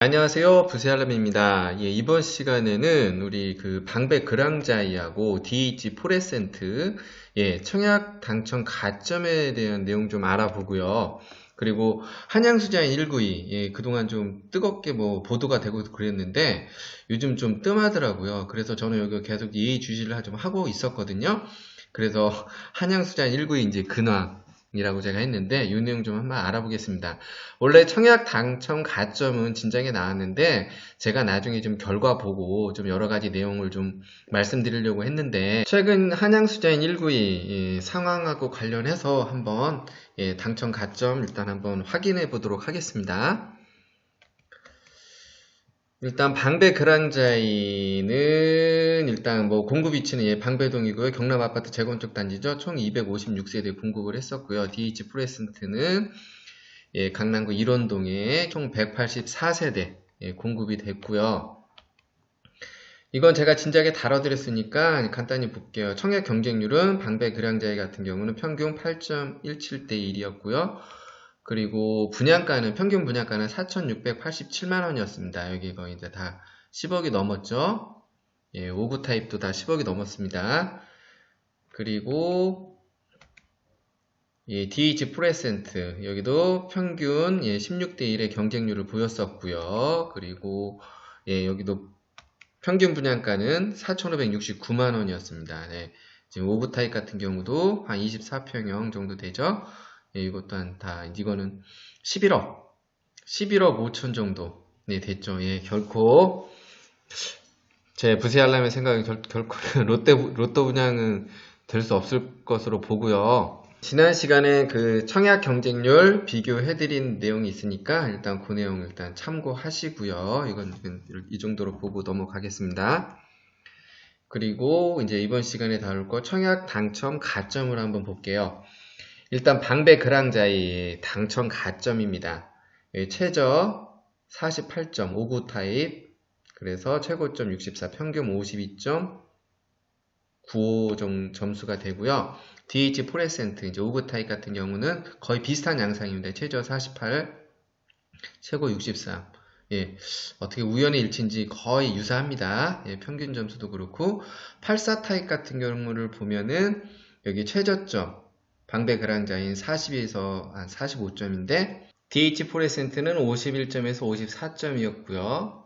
안녕하세요. 부세알람입니다. 예, 이번 시간에는 우리 그 방배 그랑자이하고 DH 포레센트, 청약 당첨 가점에 대한 내용 좀 알아보고요. 그리고 한양수자인 192, 그동안 좀 뜨겁게 뭐 보도가 되고 그랬는데 요즘 좀 뜸하더라고요. 그래서 저는 여기 계속 예의주시를 좀 하고 있었거든요. 그래서 한양수자인 192 이제 근황 이라고 제가 했는데 이 내용 좀 한번 알아보겠습니다. 원래 청약 당첨 가점은 진작에 나왔는데 제가 나중에 좀 결과 보고 좀 여러 가지 내용을 좀 말씀드리려고 했는데 최근 한양수자인 192 상황하고 관련해서 한번 당첨 가점 일단 한번 확인해 보도록 하겠습니다. 일단 방배 그랑자이는 일단 뭐 공급 위치는 방배동이고요. 경남 아파트 재건축 단지죠. 총 256세대 공급을 했었고요. DH 프레센트는 강남구 일원동에 총 184세대 공급이 됐고요. 이건 제가 진작에 다뤄드렸으니까 간단히 볼게요. 청약 경쟁률은 방배 그랑자이 같은 경우는 평균 8.17대 1이었고요. 그리고 분양가는 평균 분양가는 4,687만 원이었습니다. 여기 거의 이제 다 10억이 넘었죠. 5구 타입도 다 10억이 넘었습니다. 그리고 DH 프레센트 여기도 평균 16대 1의 경쟁률을 보였었고요. 그리고 여기도 평균 분양가는 4,569만 원이었습니다. 지금 5구 타입 같은 경우도 한 24평형 정도 되죠. 이것 또한 다 이거는 11억 5천 정도 됐죠. 결코 제 부세알람의 생각은 결코 로또 분양은 될 수 없을 것으로 보고요. 지난 시간에 그 청약 경쟁률 비교해드린 내용이 있으니까 일단 그 내용 일단 참고하시고요. 이건 이 정도로 보고 넘어가겠습니다. 그리고 이제 이번 시간에 다룰 거 청약 당첨 가점을 한번 볼게요. 일단 방배 그랑자이 당첨 가점입니다. 최저 48점 5구 타입 그래서 최고점 64 평균 52.95 점수가 되고요. DH 포레센트 이제 5구 타입 같은 경우는 거의 비슷한 양상입니다. 최저 48 최고 63 어떻게 우연의 일치인지 거의 유사합니다. 평균 점수도 그렇고 84 타입 같은 경우를 보면은 여기 최저점 방배 그랑자인 40에서 한 45점인데 DH 포레센트는 51점에서 54점이었고요.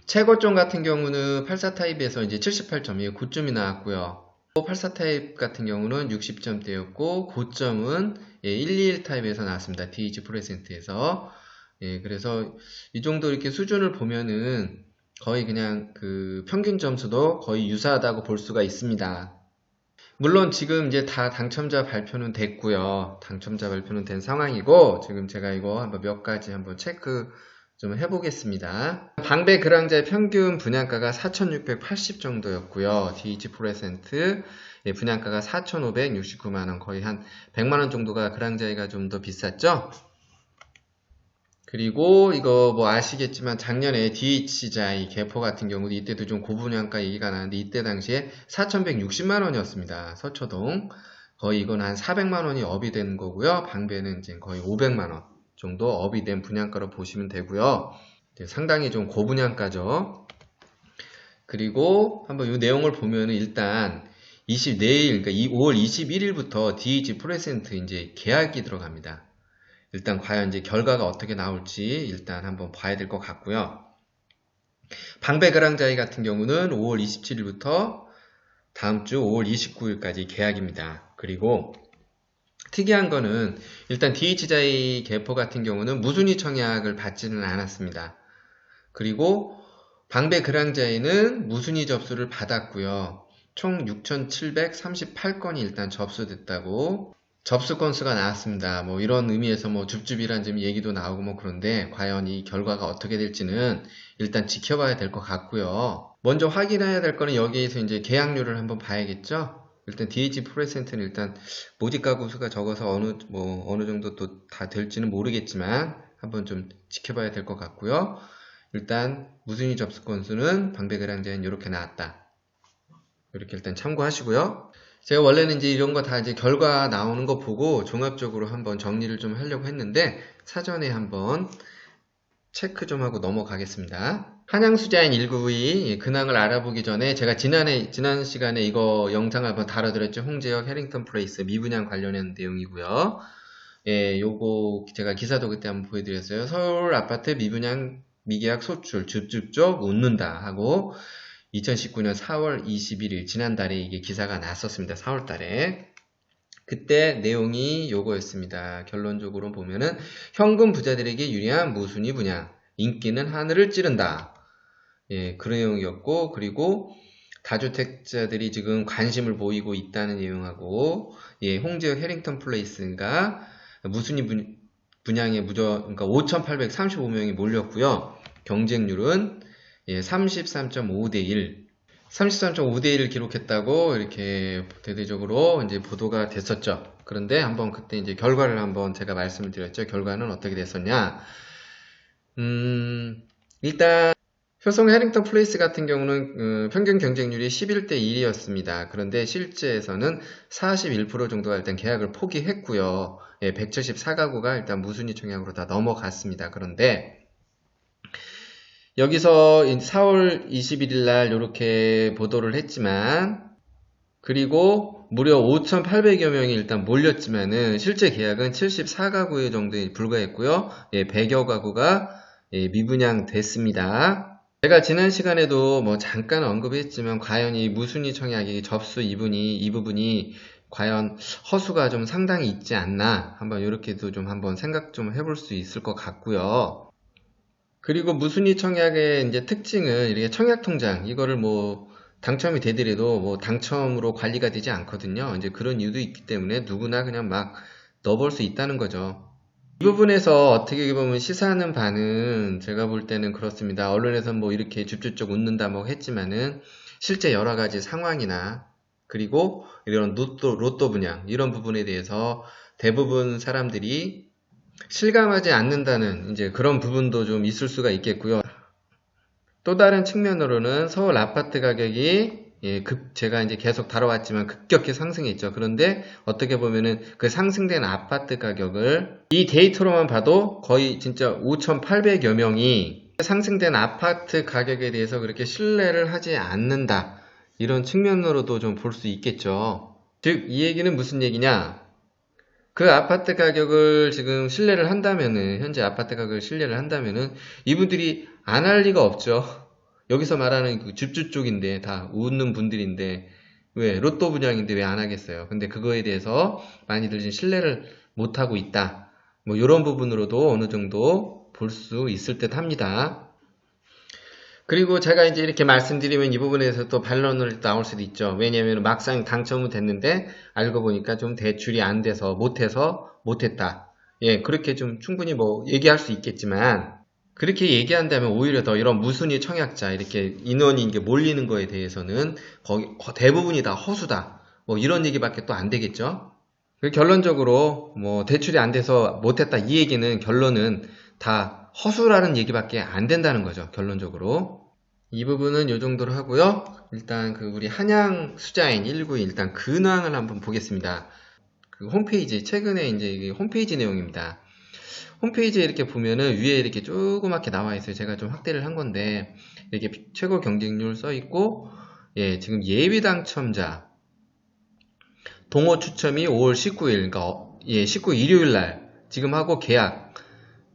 최고점 같은 경우는 84 타입에서 이제 78점, 9점이 나왔고요. 84 타입 같은 경우는 60점대였고 고점은 121 타입에서 나왔습니다. DH 프레센트에서. 그래서 이 정도 이렇게 수준을 보면은 거의 그냥 그 평균 점수도 거의 유사하다고 볼 수가 있습니다. 물론 지금 이제 다 당첨자 발표는 됐고요. 당첨자 발표는 된 상황이고 지금 제가 이거 한번 몇 가지 한번 체크 좀 해보겠습니다. 방배 그랑자의 평균 분양가가 4,680 정도였고요. DH 프레센트 분양가가 4,569만원 거의 한 100만원 정도가 그랑자이가 좀 더 비쌌죠. 그리고 이거 뭐 아시겠지만 작년에 DH자이 개포 같은 경우도 이때도 좀 고분양가 얘기가 나는데 이때 당시에 4,160만원이었습니다. 서초동 거의 이건 한 400만원이 업이 된 거고요. 방배는 이제 거의 500만원 정도 업이 된 분양가로 보시면 되고요. 상당히 좀 고분양가죠. 그리고 한번 이 내용을 보면은 일단 내일 그러니까 5월 21일부터 DH 프레센트 이제 계약이 들어갑니다. 일단 과연 이제 결과가 어떻게 나올지 일단 한번 봐야 될 것 같고요. 방배 그랑자이 같은 경우는 5월 27일부터 다음 주 5월 29일까지 계약입니다. 그리고 특이한 거는 일단 DH자이 개포 같은 경우는 무순위 청약을 받지는 않았습니다. 그리고 방배 그랑자이는 무순위 접수를 받았고요. 총 6,738건이 일단 접수됐다고 접수 건수가 나왔습니다. 뭐 이런 의미에서 뭐 줍줍이란 좀 얘기도 나오고 뭐 그런데 과연 이 결과가 어떻게 될지는 일단 지켜봐야 될 것 같고요. 먼저 확인해야 될 거는 여기에서 이제 계약률을 한번 봐야겠죠. 일단 DH 프레센트는 일단 모집 가구 수가 적어서 어느 정도 또 다 될지는 모르겠지만 한번 좀 지켜봐야 될 것 같고요. 일단 무순위 접수 건수는 방배 그랑자이는 이렇게 나왔다. 이렇게 일단 참고하시고요. 제가 원래는 이제 이런 거 다 이제 결과 나오는 거 보고 종합적으로 한번 정리를 좀 하려고 했는데 사전에 한번 체크 좀 하고 넘어가겠습니다. 한양수자인 1992 근황을 알아보기 전에 제가 지난 시간에 이거 영상을 한번 다뤄드렸죠. 홍제역 해링턴 플레이스 미분양 관련한 내용이고요. 예, 요거 제가 기사도 그때 한번 보여드렸어요. 서울 아파트 미분양 미계약 소출 줍줍쭉 웃는다 하고 2019년 4월 21일 지난달에 이게 기사가 났었습니다. 4월 달에. 그때 내용이 요거였습니다. 결론적으로 보면은 현금 부자들에게 유리한 무순위 분양, 인기는 하늘을 찌른다. 예, 그 내용이었고, 그리고 다주택자들이 지금 관심을 보이고 있다는 내용하고, 예, 홍제역 해링턴 플레이스가 무순위 분양에 그러니까 5,835명이 몰렸고요. 경쟁률은 예, 33.5대 1. 33.5대 1을 기록했다고 이렇게 대대적으로 이제 보도가 됐었죠. 그런데 한번 그때 이제 결과를 한번 제가 말씀을 드렸죠. 결과는 어떻게 됐었냐? 일단 효성 해링턴 플레이스 같은 경우는 평균 경쟁률이 11대 1이었습니다. 그런데 실제에서는 41% 정도가 일단 계약을 포기했고요. 예, 174가구가 일단 무순위 청약으로 다 넘어갔습니다. 그런데 여기서 4월 21일 날 이렇게 보도를 했지만, 그리고 무려 5,800여 명이 일단 몰렸지만은 실제 계약은 74가구 정도에 불과했고요. 예, 100여 가구가 예, 미분양 됐습니다. 제가 지난 시간에도 뭐 잠깐 언급했지만 과연 이 무순위 청약이 접수 이 부분이 과연 허수가 좀 상당히 있지 않나 한번 이렇게도 좀 한번 생각 좀 해볼 수 있을 것 같고요. 그리고 무순위 청약의 이제 특징은 이렇게 청약통장 이거를 뭐 당첨이 되더라도 뭐 당첨으로 관리가 되지 않거든요. 이제 그런 이유도 있기 때문에 누구나 그냥 막 넣어볼 수 있다는 거죠. 이 부분에서 어떻게 보면 시사하는 바는 제가 볼 때는 그렇습니다. 언론에서 뭐 이렇게 줍줍쭉 웃는다 뭐 했지만은 실제 여러 가지 상황이나 그리고 이런 로또 분양 이런 부분에 대해서 대부분 사람들이 실감하지 않는다는 이제 그런 부분도 좀 있을 수가 있겠고요. 또 다른 측면으로는 서울 아파트 가격이 예, 제가 이제 계속 다뤄왔지만 급격히 상승했죠. 그런데 어떻게 보면은 그 상승된 아파트 가격을 이 데이터로만 봐도 거의 진짜 5,800여 명이 상승된 아파트 가격에 대해서 그렇게 신뢰를 하지 않는다. 이런 측면으로도 좀 볼 수 있겠죠. 즉, 이 얘기는 무슨 얘기냐? 그 아파트 가격을 지금 신뢰를 한다면은, 현재 아파트 가격을 신뢰를 한다면은, 이분들이 안 할 리가 없죠. 여기서 말하는 그 집주 쪽인데, 다 웃는 분들인데, 왜, 로또 분양인데 왜 안 하겠어요? 근데 그거에 대해서 많이들 지금 신뢰를 못하고 있다. 뭐, 이런 부분으로도 어느 정도 볼 수 있을 듯 합니다. 그리고 제가 이제 이렇게 말씀드리면 이 부분에서 또 반론을 나올 수도 있죠. 왜냐하면 막상 당첨은 됐는데 알고 보니까 좀 대출이 안 돼서 못했다. 예, 그렇게 좀 충분히 뭐 얘기할 수 있겠지만 그렇게 얘기한다면 오히려 더 이런 무순위 청약자 이렇게 인원이 이게 몰리는 거에 대해서는 거의 대부분이 다 허수다. 뭐 이런 얘기밖에 또 안 되겠죠. 결론적으로 뭐 대출이 안 돼서 못했다 이 얘기는 결론은 다 허수라는 얘기밖에 안 된다는 거죠. 결론적으로. 이 부분은 이 정도로 하고요. 일단 그 우리 한양 수자인 192 일단 근황을 한번 보겠습니다. 그 홈페이지 최근에 이제 이게 홈페이지 내용입니다. 홈페이지에 이렇게 보면은 위에 이렇게 조그맣게 나와 있어요. 제가 좀 확대를 한 건데 이렇게 최고 경쟁률 써 있고 예, 지금 예비 당첨자 동호 추첨이 5월 19일 그러니까 예, 19일 일요일 날 지금 하고 계약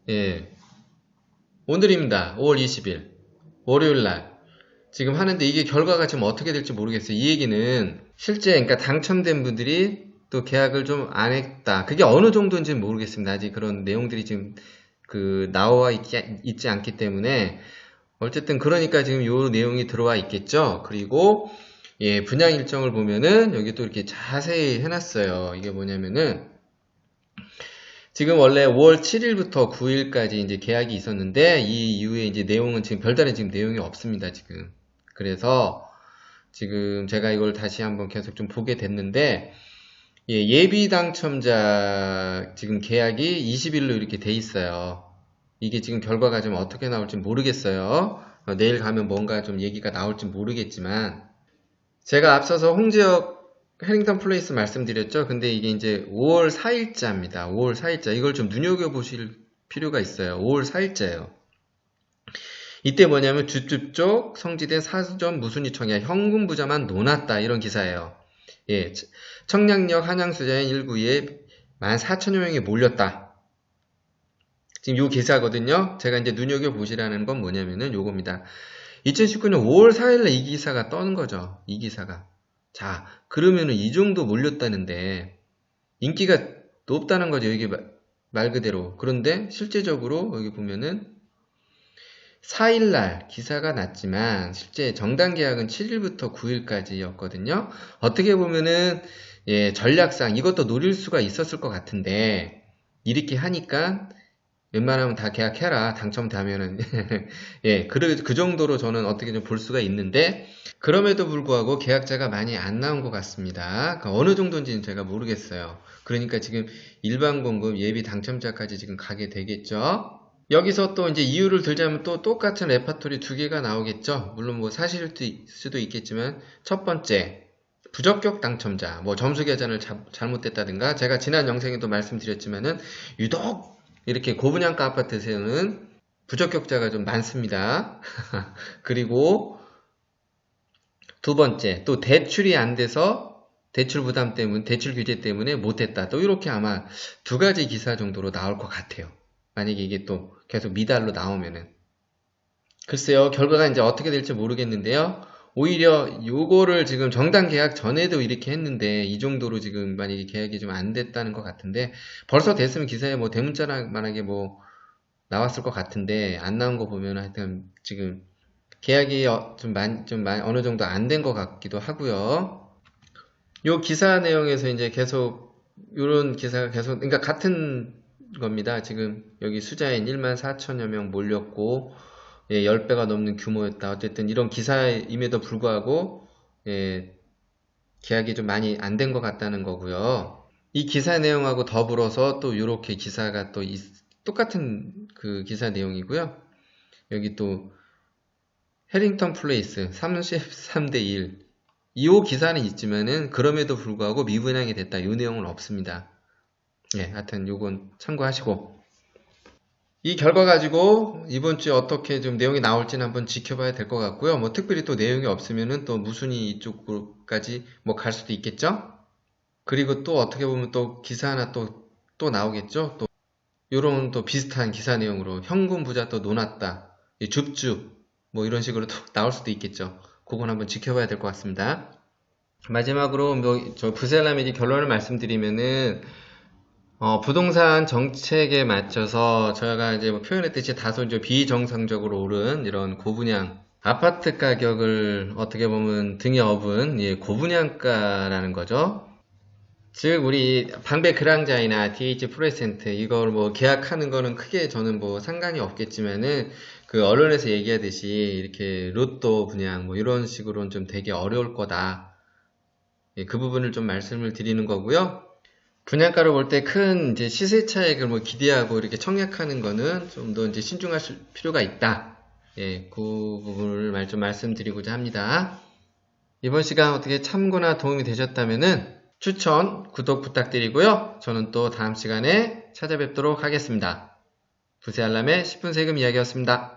예. 오늘입니다. 5월 20일 월요일날 지금 하는데 이게 결과가 지금 어떻게 될지 모르겠어요. 이 얘기는 실제 그러니까 당첨된 분들이 또 계약을 좀 안 했다. 그게 어느 정도인지는 모르겠습니다. 아직 그런 내용들이 지금 그 나와 있지 않기 때문에 어쨌든 그러니까 지금 요 내용이 들어와 있겠죠. 그리고 예, 분양 일정을 보면은 여기 또 이렇게 자세히 해놨어요. 이게 뭐냐면은 지금 원래 5월 7일부터 9일까지 이제 계약이 있었는데 이 이후에 이제 내용은 지금 별다른 지금 내용이 없습니다. 지금 그래서 지금 제가 이걸 다시 한번 계속 좀 보게 됐는데 예, 예비 당첨자 지금 계약이 20일로 이렇게 돼 있어요. 이게 지금 결과가 좀 어떻게 나올지 모르겠어요. 내일 가면 뭔가 좀 얘기가 나올지 모르겠지만 제가 앞서서 홍제역 해링턴 플레이스 말씀드렸죠. 근데 이게 이제 5월 4일자입니다. 5월 4일자. 이걸 좀 눈여겨보실 필요가 있어요. 5월 4일자예요. 이때 뭐냐면 주주 쪽 성지된 사전 무순위 청약 현금 부자만 논았다 이런 기사예요. 예, 청량역 한양수자인 1구에 14,000여 명이 몰렸다. 지금 요 기사거든요. 제가 이제 눈여겨보시라는 건 뭐냐면은 요겁니다. 2019년 5월 4일에 이 기사가 떠는 거죠. 이 기사가. 자, 그러면은 이 정도 몰렸다는데 인기가 높다는 거죠. 이게 말 그대로. 그런데 실제적으로 여기 보면은 4일날 기사가 났지만 실제 정당 계약은 7일부터 9일까지였거든요. 어떻게 보면은 예, 전략상 이것도 노릴 수가 있었을 것 같은데 이렇게 하니까 웬만하면 다 계약해라. 당첨되면은 예, 그 정도로 저는 어떻게 좀 볼 수가 있는데 그럼에도 불구하고 계약자가 많이 안 나온 것 같습니다. 그러니까 어느 정도인지는 제가 모르겠어요. 그러니까 지금 일반 공급 예비 당첨자까지 지금 가게 되겠죠. 여기서 또 이제 이유를 들자면 또 똑같은 레파토리 두 개가 나오겠죠. 물론 뭐 사실일 수도 있겠지만 첫 번째 부적격 당첨자, 뭐 점수 계산을 잘못됐다든가 제가 지난 영상에도 말씀드렸지만은 유독 이렇게 고분양가 아파트에서는 부적격자가 좀 많습니다. 그리고 두 번째 또 대출이 안 돼서 대출 부담 때문에 대출 규제 때문에 못했다. 또 이렇게 아마 두 가지 기사 정도로 나올 것 같아요. 만약에 이게 또 계속 미달로 나오면은 글쎄요 결과가 이제 어떻게 될지 모르겠는데요. 오히려 요거를 지금 정당 계약 전에도 이렇게 했는데 이 정도로 지금 만약에 계약이 좀 안 됐다는 것 같은데 벌써 됐으면 기사에 뭐 대문자만하게 뭐 나왔을 것 같은데 안 나온 거 보면 하여튼 지금 계약이 어느 정도 안 된 것 같기도 하고요. 요 기사 내용에서 이제 계속 요런 기사가 계속 그러니까 같은 겁니다. 지금 여기 수자인 14,000여 명 몰렸고 예, 10배가 넘는 규모였다. 어쨌든 이런 기사임에도 불구하고 예, 계약이 좀 많이 안 된 것 같다는 거고요. 이 기사 내용하고 더불어서 또 이렇게 기사가 또 똑같은 그 기사 내용이고요. 여기 또 해링턴 플레이스 33대 1 2호 기사는 있지만은 그럼에도 불구하고 미분양이 됐다. 이 내용은 없습니다. 예, 하여튼 요건 참고하시고 이 결과 가지고 이번 주에 어떻게 좀 내용이 나올지는 한번 지켜봐야 될 것 같고요. 뭐 특별히 또 내용이 없으면은 또 무순위 이쪽까지 뭐 갈 수도 있겠죠. 그리고 또 어떻게 보면 또 기사 하나 또 나오겠죠. 또 요런 또 비슷한 기사 내용으로 현금 부자 또 논았다. 줍줍 뭐 이런 식으로 또 나올 수도 있겠죠. 그건 한번 지켜봐야 될 것 같습니다. 마지막으로 뭐 저 부셀라미디 결론을 말씀드리면은 부동산 정책에 맞춰서 저희가 이제 뭐 표현했듯이 다소 이제 비정상적으로 오른 이런 고분양 아파트 가격을 어떻게 보면 등에 업은 예, 고분양가라는 거죠. 즉 우리 방배 그랑자이나 DH 프레센트 이걸 뭐 계약하는 거는 크게 저는 뭐 상관이 없겠지만은 그 언론에서 얘기하듯이 이렇게 로또 분양 뭐 이런 식으로는 좀 되게 어려울 거다. 예, 그 부분을 좀 말씀을 드리는 거고요. 분양가로 볼 때 큰 이제 시세 차익을 뭐 기대하고 이렇게 청약하는 거는 좀 더 이제 신중할 필요가 있다. 예, 그 부분을 좀 말씀드리고자 합니다. 이번 시간 어떻게 참고나 도움이 되셨다면은 추천, 구독 부탁드리고요. 저는 또 다음 시간에 찾아뵙도록 하겠습니다. 부세알람의 10분 세금 이야기였습니다.